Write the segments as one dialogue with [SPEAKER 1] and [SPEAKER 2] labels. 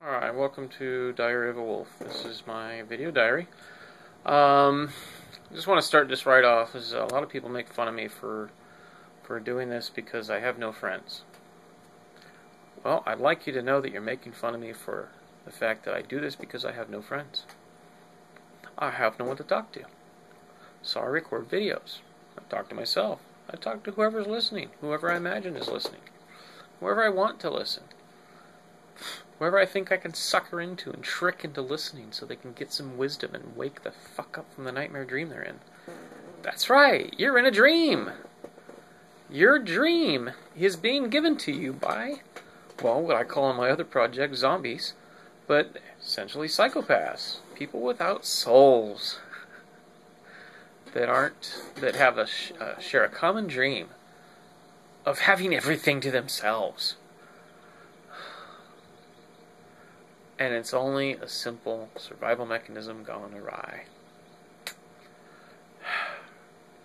[SPEAKER 1] Alright, welcome to Diary of a Wolf. This is my video diary. I just want to start this right off, as a lot of people make fun of me for doing this because I have no friends. Well, I'd like you to know that you're making fun of me for the fact that I do this because I have no friends. I have no one to talk to. So I record videos. I talk to myself. I talk to whoever's listening, whoever I imagine is listening, whoever I want to listen. Whoever I think I can sucker into and trick into listening so they can get some wisdom and wake the fuck up from the nightmare dream they're in. That's right, you're in a dream. Your dream is being given to you by, well, what I call in my other project, zombies, but essentially psychopaths, people without souls, that have share a common dream of having everything to themselves. And it's only a simple survival mechanism gone awry.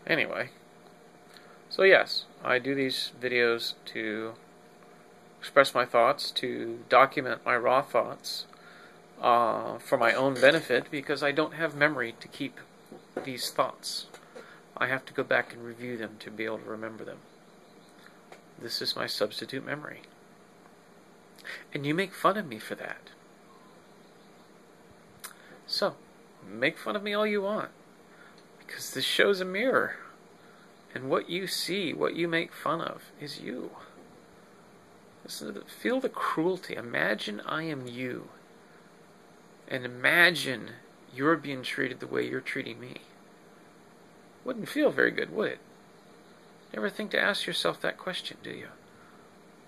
[SPEAKER 1] Anyway, so yes, I do these videos to express my thoughts, to document my raw thoughts for my own benefit, because I don't have memory to keep these thoughts. I have to go back and review them to be able to remember them. This is my substitute memory. And you make fun of me for that. So, make fun of me all you want, because this show's a mirror, and what you see, what you make fun of, is you. Feel the cruelty. Imagine I am you, and imagine you're being treated the way you're treating me. Wouldn't feel very good, would it? Never think to ask yourself that question, do you?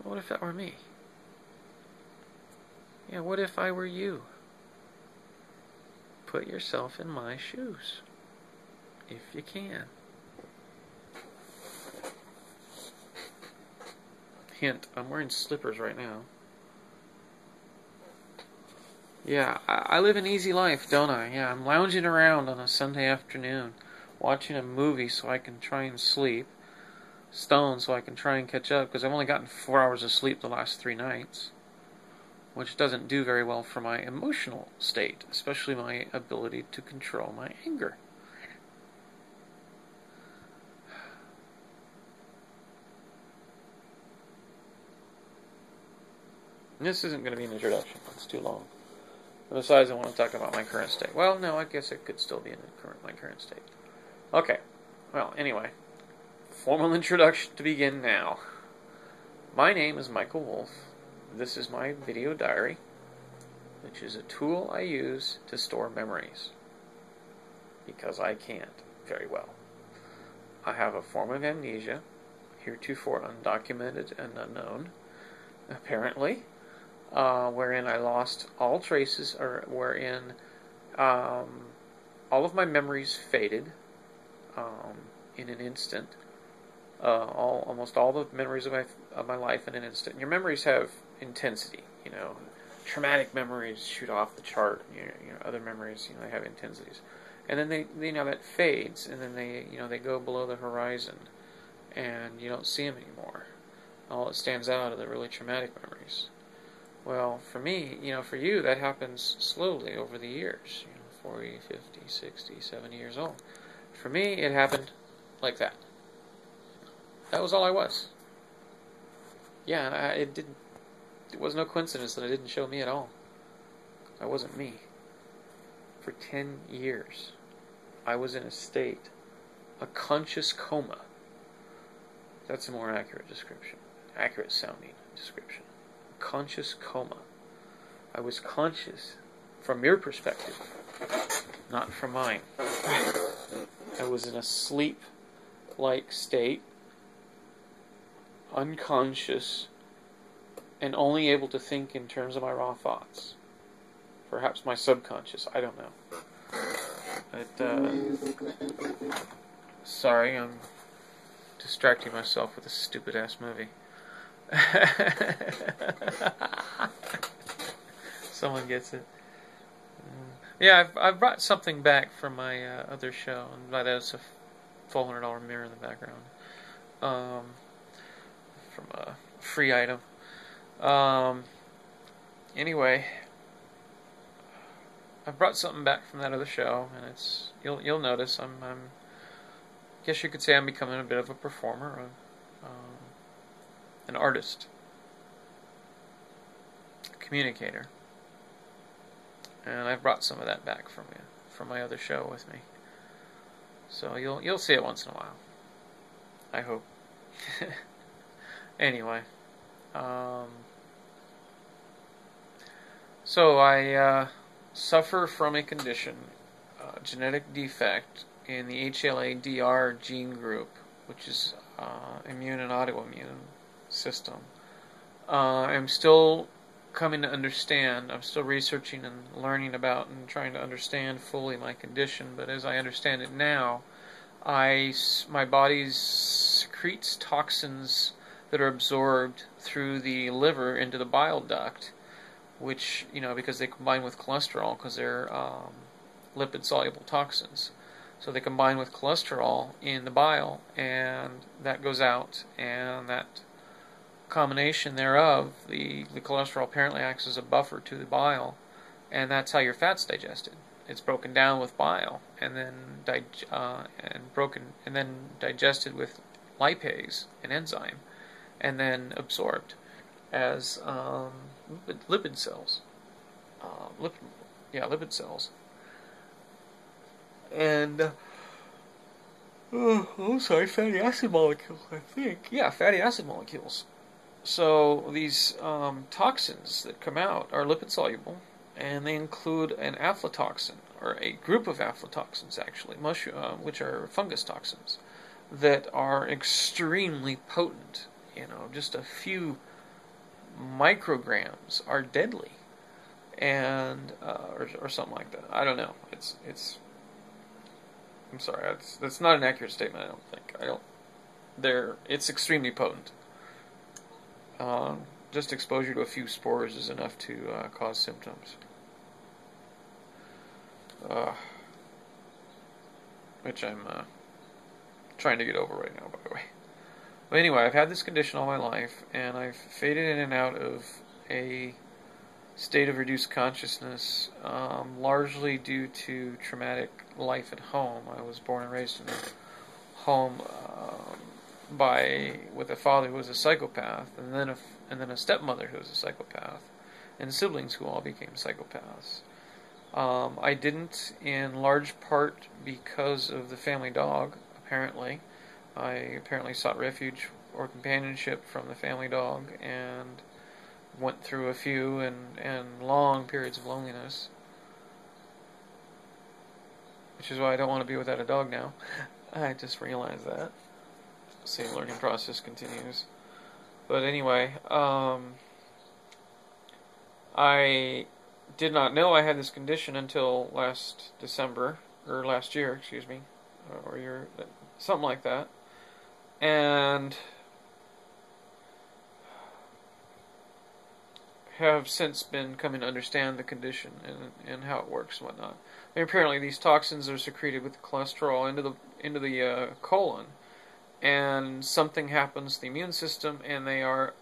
[SPEAKER 1] What if that were me? Yeah, what if I were you? Put yourself in my shoes, if you can. Hint, I'm wearing slippers right now. Yeah, I live an easy life, don't I? Yeah, I'm lounging around on a Sunday afternoon, watching a movie so I can try and sleep, stoned so I can try and catch up, because I've only gotten 4 hours of sleep the last 3 nights. Which doesn't do very well for my emotional state, especially my ability to control my anger. This isn't going to be an introduction. It's too long. Besides, I want to talk about my current state. Well, no, I guess it could still be in my current state. Okay. Well, anyway. Formal introduction to begin now. My name is Michael Wolf. This is my video diary, which is a tool I use to store memories, because I can't very well. I have a form of amnesia, heretofore undocumented and unknown, apparently, wherein I lost all traces, or wherein all of my memories faded in an instant. Almost all the memories of my life in an instant. Your memories have intensity, traumatic memories shoot off the chart. Other memories, they have intensities, and then they that fades, and then they go below the horizon, and you don't see them anymore. All that stands out are the really traumatic memories. Well, for me, for you, that happens slowly over the years. 40, 50, 60, 70 years old. For me, it happened like that. That was all I was. Yeah, it was no coincidence that it didn't show me at all. I wasn't me. For 10 years, I was in a state, a conscious coma. That's a more accurate description. Accurate sounding description. Conscious coma. I was conscious from your perspective, not from mine. I was in a sleep-like state, unconscious, and only able to think in terms of my raw thoughts. Perhaps my subconscious, I don't know. Sorry, I'm distracting myself with a stupid-ass movie. Someone gets it. Yeah, I've brought something back from my other show, and by that it's a $400 mirror in the background. From a free item. Anyway, I've brought something back from that other show, and you'll notice I'm guess you could say I'm becoming a bit of a performer, an artist, a communicator, and I've brought some of that back from my other show with me. So you'll see it once in a while, I hope. Anyway, so I suffer from a condition, genetic defect in the HLA-DR gene group, which is immune and autoimmune system. I'm still coming to understand. I'm still researching and learning about and trying to understand fully my condition. But as I understand it now, my body secretes toxins that are absorbed through the liver into the bile duct, which, because they combine with cholesterol, because they're lipid-soluble toxins. So they combine with cholesterol in the bile, and that goes out, and that combination thereof, the cholesterol apparently acts as a buffer to the bile, and that's how your fat's digested. It's broken down with bile, and then digested with lipase, an enzyme, and then absorbed as lipid cells. Lipid cells. And fatty acid molecules, I think. Yeah, fatty acid molecules. So these toxins that come out are lipid soluble, and they include an aflatoxin, or a group of aflatoxins actually, which are fungus toxins, that are extremely potent. Just a few micrograms are deadly, and or something like that. I don't know. I'm sorry. That's not an accurate statement. I don't think. It's extremely potent. Just exposure to a few spores is enough to cause symptoms. Which I'm trying to get over right now, by the way. But anyway, I've had this condition all my life, and I've faded in and out of a state of reduced consciousness, largely due to traumatic life at home. I was born and raised in a home with a father who was a psychopath, and then a stepmother who was a psychopath, and siblings who all became psychopaths. I didn't, in large part because of the family dog, apparently. I apparently sought refuge or companionship from the family dog, and went through a few and long periods of loneliness, which is why I don't want to be without a dog now. I just realized that. Same learning process continues. But anyway, I did not know I had this condition until last year, excuse me, or something like that. And have since been coming to understand the condition and how it works and whatnot. And apparently these toxins are secreted with cholesterol into the colon, and something happens to the immune system and they are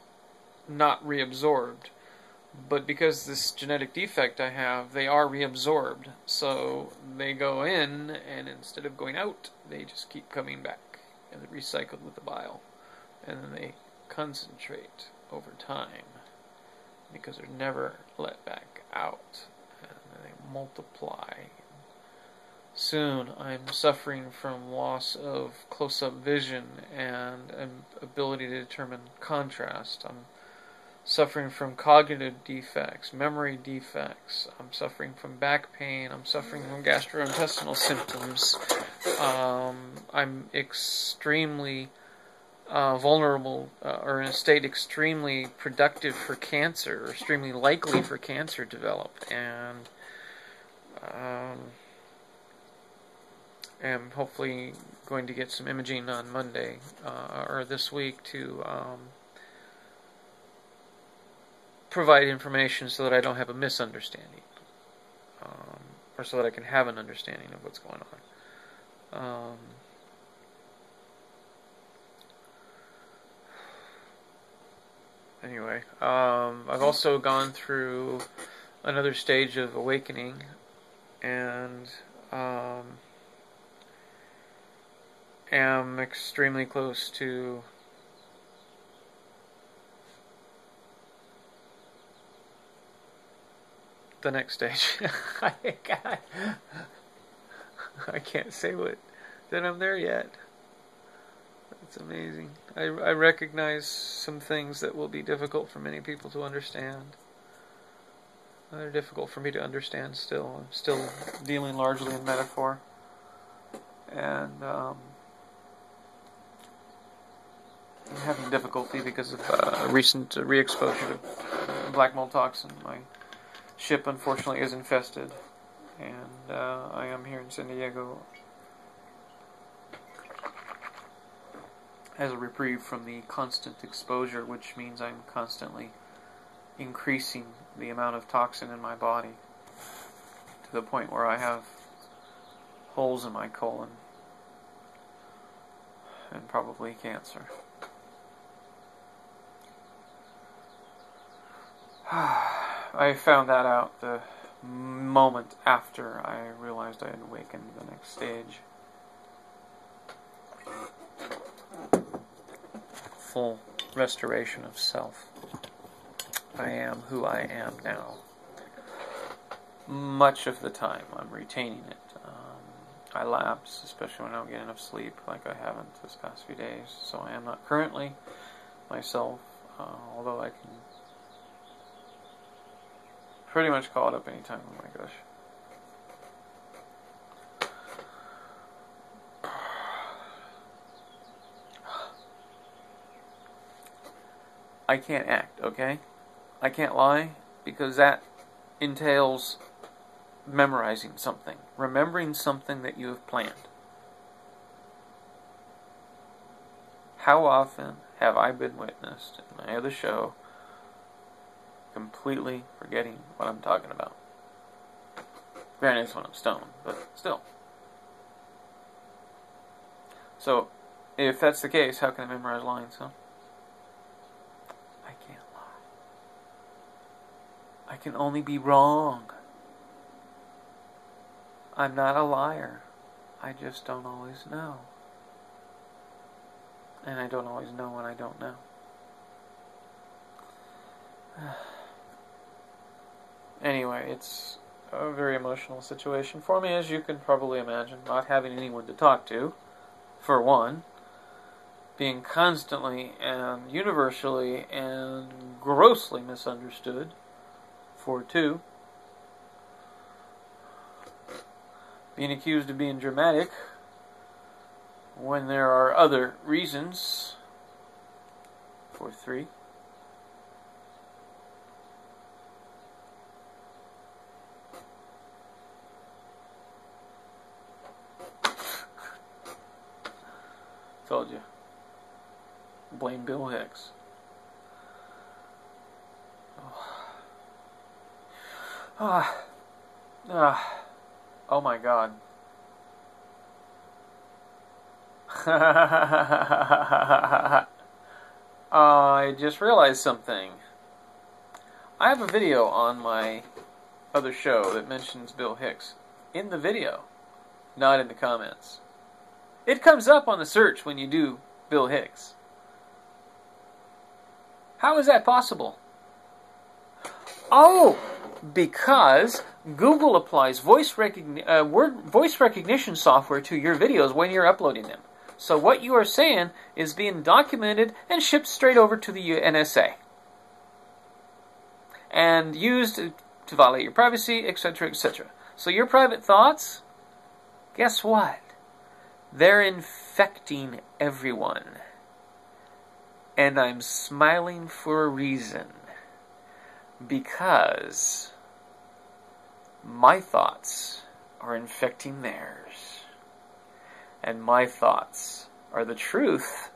[SPEAKER 1] not reabsorbed. But because this genetic defect I have, they are reabsorbed. So they go in, and instead of going out, they just keep coming back, and they're recycled with the bile. And then they concentrate over time, because they're never let back out, and they multiply. Soon I'm suffering from loss of close-up vision and ability to determine contrast. I'm suffering from cognitive defects, memory defects. I'm suffering from back pain. I'm suffering from gastrointestinal symptoms. I'm extremely vulnerable, or in a state extremely productive for cancer, or extremely likely for cancer to develop, and am hopefully going to get some imaging on Monday, or this week, to provide information so that I don't have a misunderstanding, or so that I can have an understanding of what's going on. Anyway, I've also gone through another stage of awakening, and am extremely close to the next stage. I can't say that I'm there yet. It's amazing. I recognize some things that will be difficult for many people to understand. They're difficult for me to understand still. I'm still dealing largely in metaphor. And I'm having difficulty because of recent re-exposure to black mold toxin. My ship, unfortunately, is infested. And I am here in San Diego as a reprieve from the constant exposure, which means I'm constantly increasing the amount of toxin in my body to the point where I have holes in my colon and probably cancer. I found that out the moment after I realized I had awakened the next stage. Full restoration of self. I am who I am now. Much of the time I'm retaining it. I lapse, especially when I don't get enough sleep like I haven't this past few days. So I am not currently myself, although I can pretty much call it up anytime. Oh my gosh. I can't act, okay? I can't lie, because that entails memorizing something, remembering something that you have planned. How often have I been witnessed in my other show completely forgetting what I'm talking about? Granted, it's when I'm stoned, but still. So, if that's the case, how can I memorize lines, huh? I can't lie. I can only be wrong. I'm not a liar. I just don't always know. And I don't always know when I don't know. Anyway, it's a very emotional situation for me, as you can probably imagine. Not having anyone to talk to, for one. Being constantly and universally and grossly misunderstood, for two. Being accused of being dramatic when there are other reasons, for three. Told you. Blame Bill Hicks. Oh my God. I just realized something. I have a video on my other show that mentions Bill Hicks. In the video, not in the comments. It comes up on the search when you do Bill Hicks. How is that possible? Oh, because Google applies voice recognition software to your videos when you're uploading them. So what you are saying is being documented and shipped straight over to the NSA. And used to violate your privacy, etc., etc. So your private thoughts, guess what? They're infecting everyone. And I'm smiling for a reason. Because my thoughts are infecting theirs. And my thoughts are the truth.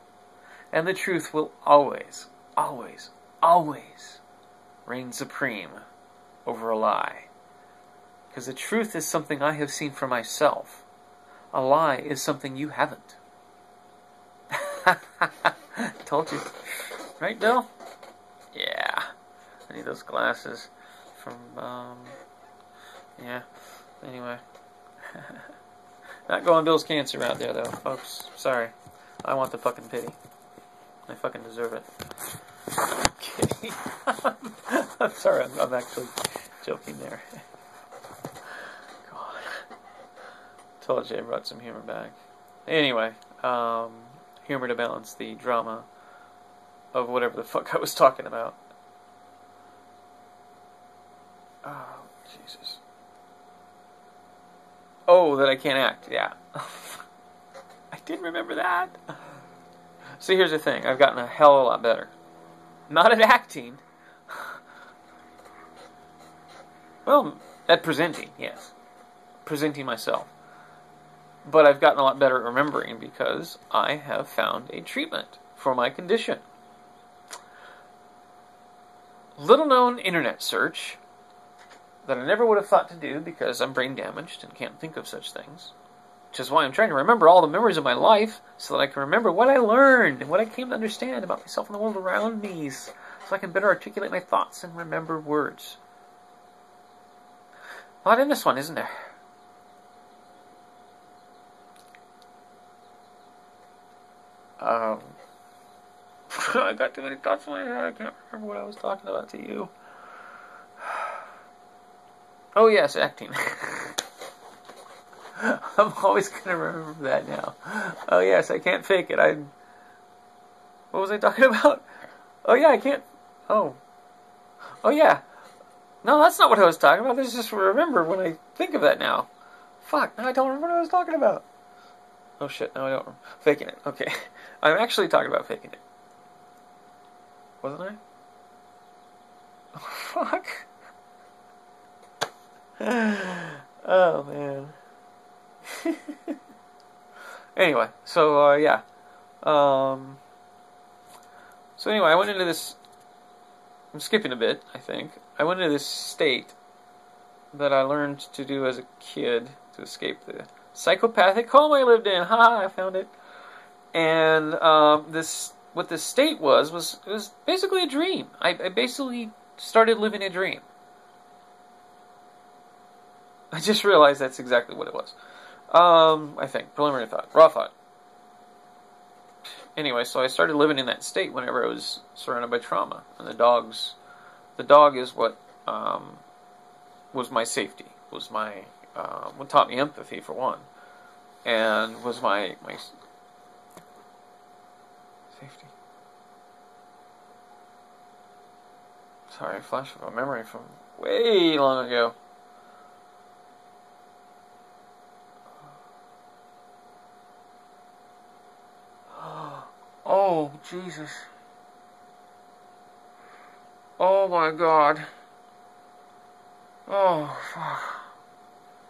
[SPEAKER 1] And the truth will always, always, always reign supreme over a lie. Because the truth is something I have seen for myself. A lie is something you haven't. Told you. Right, Bill? Yeah. I need those glasses from, yeah. Anyway. Not going Bill's cancer out there, though, folks. Sorry. I want the fucking pity. I fucking deserve it. I'm kidding. I'm sorry, I'm actually joking there. God. Told you I brought some humor back. Anyway, humor to balance the drama of whatever the fuck I was talking about. Oh, Jesus. Oh, that I can't act, yeah. I did remember that. See, here's the thing. I've gotten a hell of a lot better. Not at acting. Well, at presenting, yes. Presenting myself. But I've gotten a lot better at remembering because I have found a treatment for my condition. Little known internet search that I never would have thought to do because I'm brain damaged and can't think of such things. Which is why I'm trying to remember all the memories of my life so that I can remember what I learned and what I came to understand about myself and the world around me so I can better articulate my thoughts and remember words. A lot in this one, isn't there? I got too many thoughts in my head. I can't remember what I was talking about to you. Oh yes, acting. I'm always going to remember that now. Oh yes, I can't fake it. What was I talking about? Oh yeah, I can't. Oh yeah. No, that's not what I was talking about. This is just remember when I think of that now. Fuck, now I don't remember what I was talking about. Oh shit, no I don't. Faking it. Okay. I'm actually talking about faking it. Wasn't I? Oh, fuck. Oh, man. Anyway, so, yeah. So anyway, I went into this... I'm skipping a bit, I think. I went into this state that I learned to do as a kid to escape the psychopathic home I lived in. Ha! I found it. And what this state was basically a dream. I basically started living a dream. I just realized that's exactly what it was. I think. Preliminary thought. Raw thought. Anyway, so I started living in that state whenever I was surrounded by trauma. And the dog is what was my safety. Was my what taught me empathy for one. And was my safety. Sorry, flash of a memory from way long ago. Oh, Jesus. Oh, my God. Oh, fuck.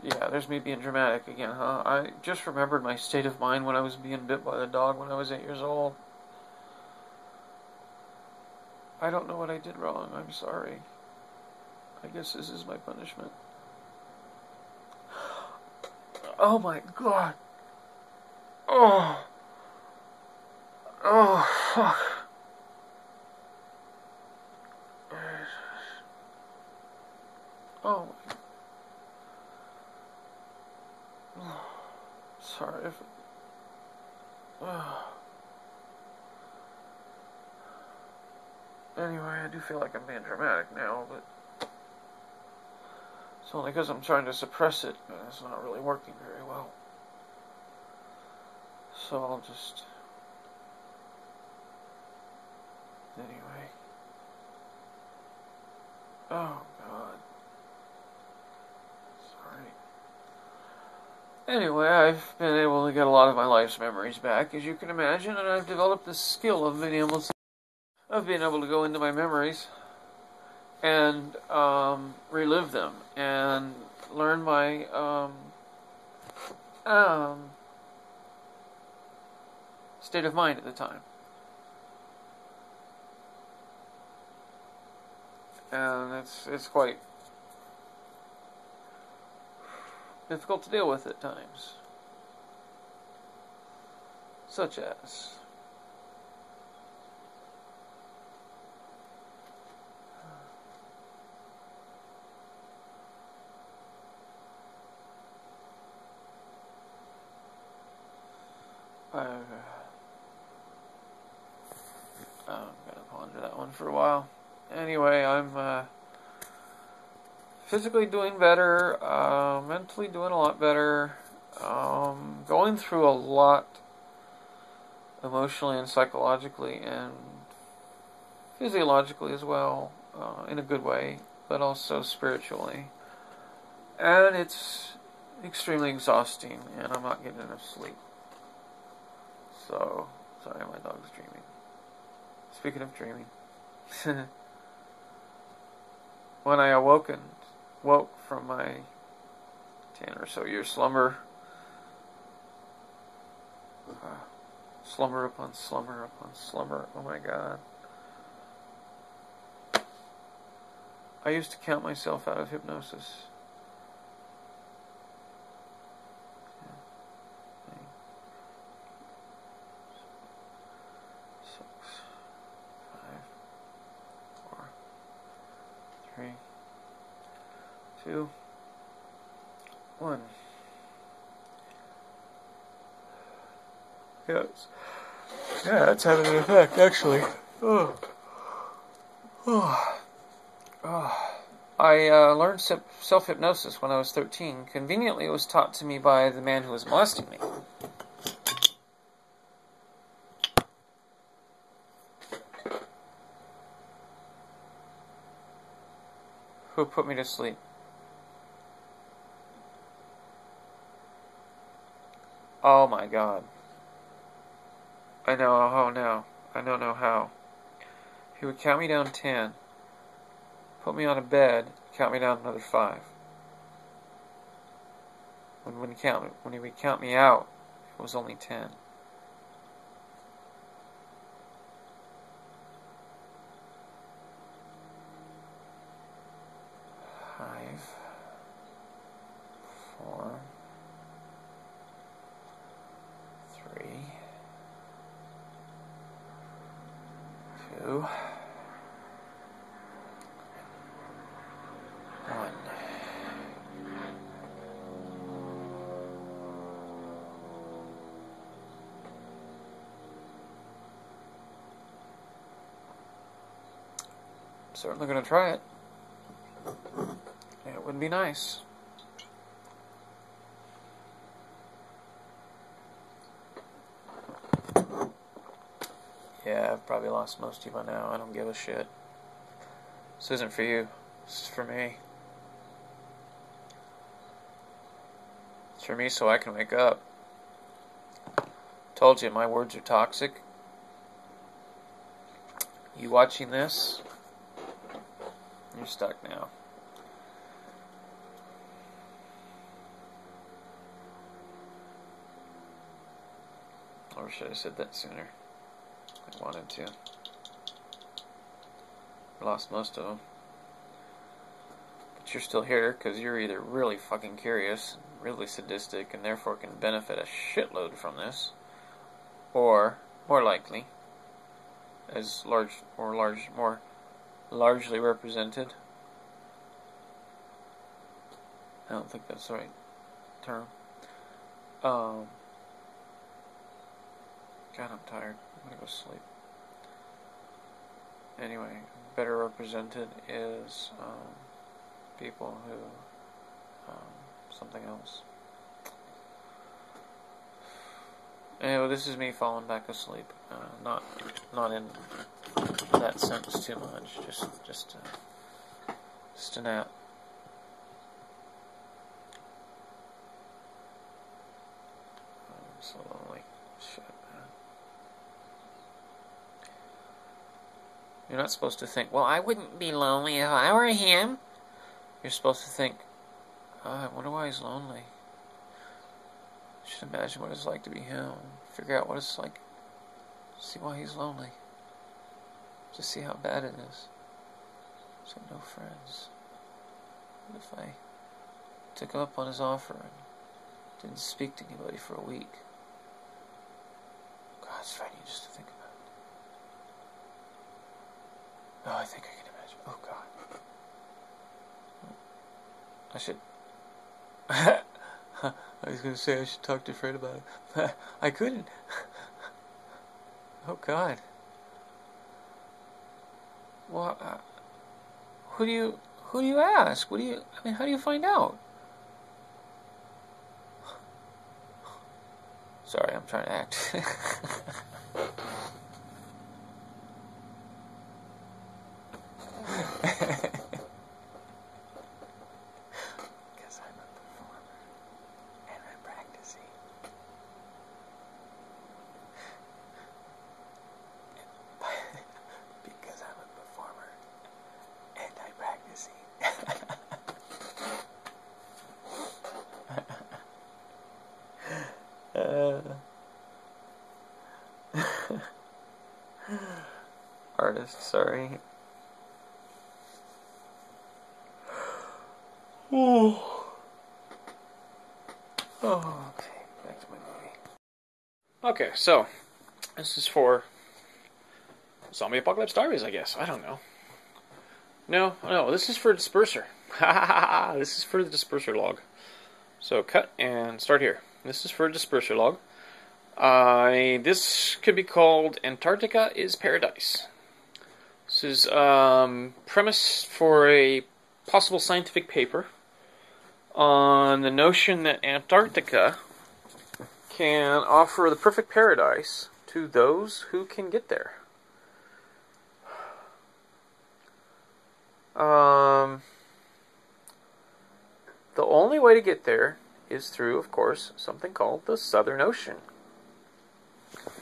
[SPEAKER 1] Yeah, there's me being dramatic again, huh? I just remembered my state of mind when I was being bit by the dog when I was 8 years old. I don't know what I did wrong. I'm sorry. I guess this is my punishment. Oh, my God. Oh. Oh, fuck. Oh, my. Oh, sorry if... Oh. Anyway, I do feel like I'm being dramatic now, but... It's only because I'm trying to suppress it, and it's not really working very well. So I'll just... Anyway. Oh, God. Sorry. Anyway, I've been able to get a lot of my life's memories back, as you can imagine, and I've developed the skill of being able to go into my memories and relive them and learn my state of mind at the time. And it's quite difficult to deal with at times. Such as... on for a while. Anyway, I'm physically doing better, mentally doing a lot better, going through a lot emotionally and psychologically and physiologically as well, in a good way, but also spiritually. And it's extremely exhausting, and I'm not getting enough sleep. So, sorry, my dog's dreaming. Speaking of dreaming, when I woke from my 10 or so year slumber, slumber upon slumber upon slumber, oh my God. I used to count myself out of hypnosis. 3, 2, 1. Yes. Yeah, it's having an effect, actually. Oh. Oh. Oh. I learned self-hypnosis when I was 13. Conveniently, it was taught to me by the man who was molesting me. Who put me to sleep. Oh my God. I know how now. I don't know how. He would count me down 10, put me on a bed, count me down another 5. When he would count me out, it was only 10. 5, 4, 3, 2, 1. Certainly going to try it. It would be nice. Yeah, I've probably lost most of you by now. I don't give a shit. This isn't for you. This is for me. It's for me so I can wake up. Told you, my words are toxic. You watching this? You're stuck now. Or should I have said that sooner? I wanted to. I lost most of them. But you're still here because you're either really fucking curious, really sadistic, and therefore can benefit a shitload from this, or, more likely, as more largely represented. I don't think that's the right term. God, I'm tired. I'm gonna go sleep. Anyway, better represented is people who something else. Anyway, this is me falling back asleep. Not in that sense too much. Just a nap. I'm so lonely. Shit, man. You're not supposed to think, well, I wouldn't be lonely if I were him. You're supposed to think, oh, I wonder why he's lonely. You should imagine what it's like to be him. Figure out what it's like. See why he's lonely. Just see how bad it is. He's got no friends. What if I took him up on his offer and didn't speak to anybody for a week? God, it's frightening just to think about. Oh, I think I can imagine. Oh, God. I should... I was going to say I should talk to Fred about it. I couldn't. Oh, God. Well, who do you ask? I mean, how do you find out? Sorry, I'm trying to act. Because I'm a performer and I'm practicing. Because I'm a performer and I'm practicing. Artist, sorry. Oh, okay, back to my movie. Okay, so this is for Zombie Apocalypse Diaries, I guess. I don't know. No, this is for Disperser. This is for the Disperser log. So cut and start here. This is for a Disperser log. This could be called Antarctica is Paradise. This is premise for a possible scientific paper on the notion that Antarctica can offer the perfect paradise to those who can get there. The only way to get there is through, of course, something called the Southern Ocean.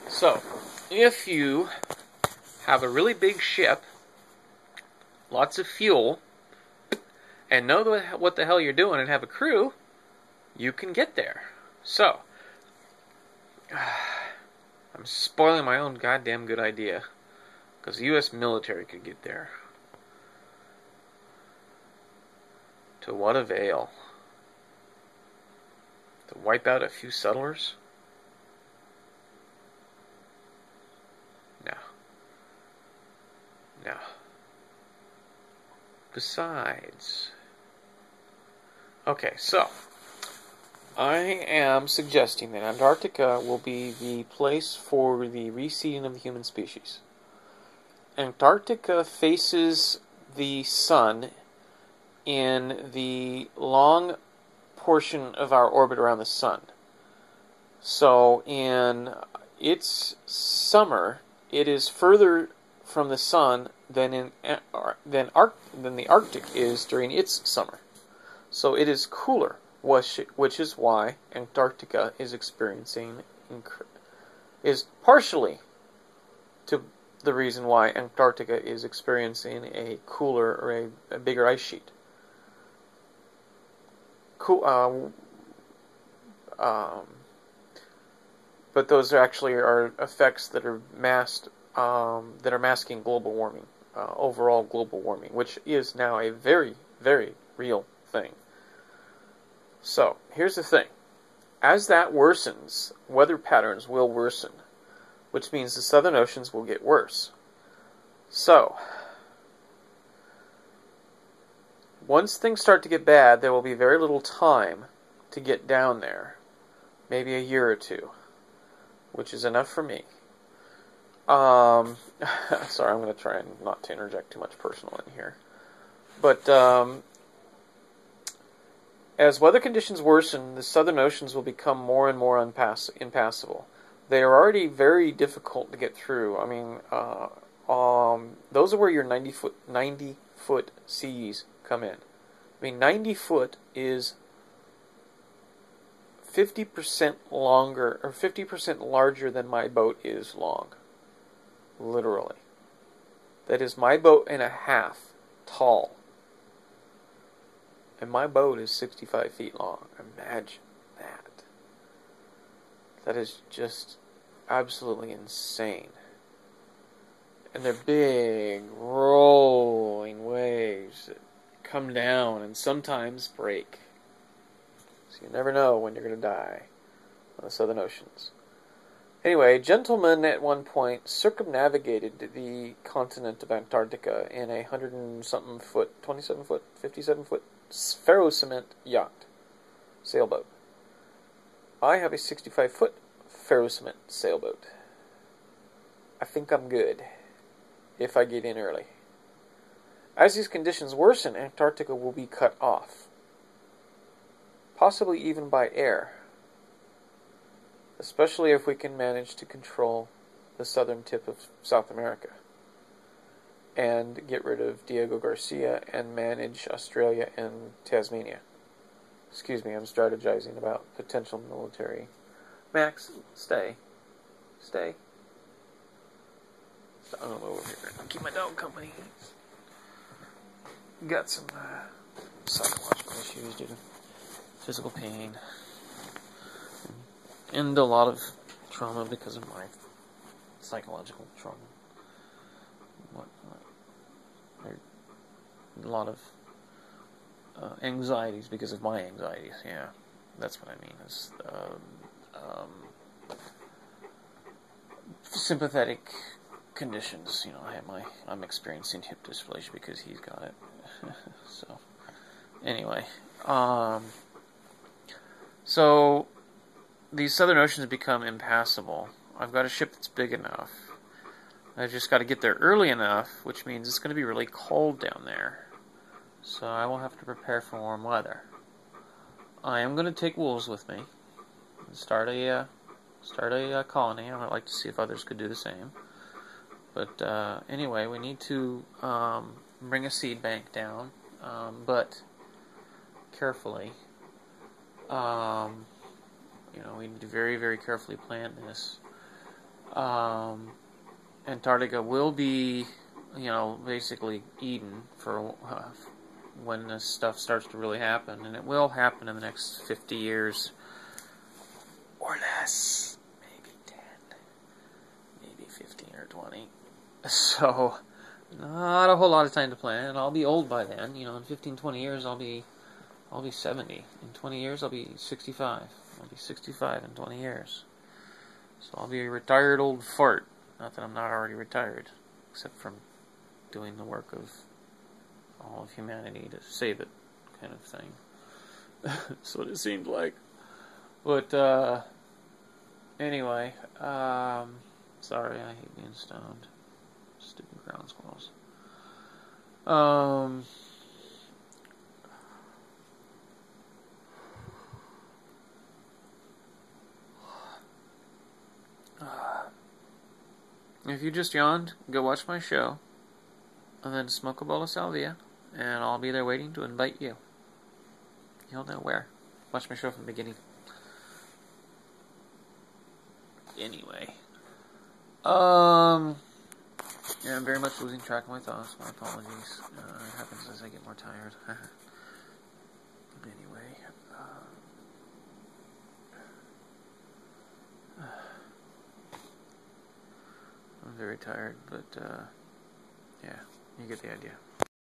[SPEAKER 1] So, if you have a really big ship, lots of fuel, and know what the hell you're doing and have a crew, you can get there. So, I'm spoiling my own goddamn good idea, because the U.S. military could get there. To what avail? To wipe out a few settlers? No. Besides... Okay, so... I am suggesting that Antarctica will be the place for the reseeding of the human species. Antarctica faces the sun in the long portion of our orbit around the sun. So in its summer, it is further from the sun than the Arctic is during its summer. So it is cooler, which is why Antarctica is partially to the reason why Antarctica is experiencing a cooler or a bigger ice sheet. But those actually are effects that are masking global warming, overall global warming, which is now a very, very real thing. So, here's the thing. As that worsens, weather patterns will worsen, which means the southern oceans will get worse. So, once things start to get bad, there will be very little time to get down there. Maybe a year or two, which is enough for me. Sorry, I'm going to try and not to interject too much personal in here. But as weather conditions worsen, the southern oceans will become more and more impassable. They are already very difficult to get through. I mean, those are where your 90-foot seas come in. I mean, 90 foot is 50% longer, or 50% larger than my boat is long. Literally. That is my boat and a half tall. And my boat is 65 feet long. Imagine that. That is just absolutely insane. And they're big, rolling waves that come down and sometimes break. So you never know when you're going to die on the southern oceans. Anyway, gentlemen at one point circumnavigated the continent of Antarctica in a 100-and-something foot, 27 foot, 57 foot ferrocement yacht, sailboat. I have a 65 foot ferrocement sailboat. I think I'm good if I get in early. As these conditions worsen, Antarctica will be cut off, possibly even by air, especially if we can manage to control the southern tip of South America and get rid of Diego Garcia and manage Australia and Tasmania. Excuse me, I'm strategizing about potential military. Max, stay. Stay. I'm gonna move over here. I'll keep my dog company. Got some psychological issues due to physical pain. And a lot of trauma because of my psychological trauma. A lot of anxieties because of my anxieties. Yeah, that's what I mean. Is sympathetic conditions. You know, I'm experiencing hip dysplasia because he's got it. So, anyway, so these southern oceans become impassable. I've got a ship that's big enough. I've just got to get there early enough, which means it's going to be really cold down there. So I will have to prepare for warm weather. I am going to take wolves with me and start a colony. I would like to see if others could do the same. But anyway, we need to bring a seed bank down, but carefully. We need to very, very carefully plan this. Antarctica will be, basically Eden for when this stuff starts to really happen, and it will happen in the next 50 years or less, maybe 10, maybe 15 or 20. So, not a whole lot of time to plan. I'll be old by then. In 15, 20 years, I'll be 70. In 20 years, I'll be 65. I'll be 65 in 20 years. So I'll be a retired old fart. Not that I'm not already retired, except from doing the work of all of humanity to save it, kind of thing. That's what it seemed like. But, anyway, sorry, I hate being stoned. Stupid ground squirrels. If you just yawned, go watch my show, and then smoke a bowl of salvia, and I'll be there waiting to invite you. You'll know where. Watch my show from the beginning. Anyway. Yeah, I'm very much losing track of my thoughts. My apologies. It happens as I get more tired. Anyway. I'm very tired, but, yeah, you get the idea.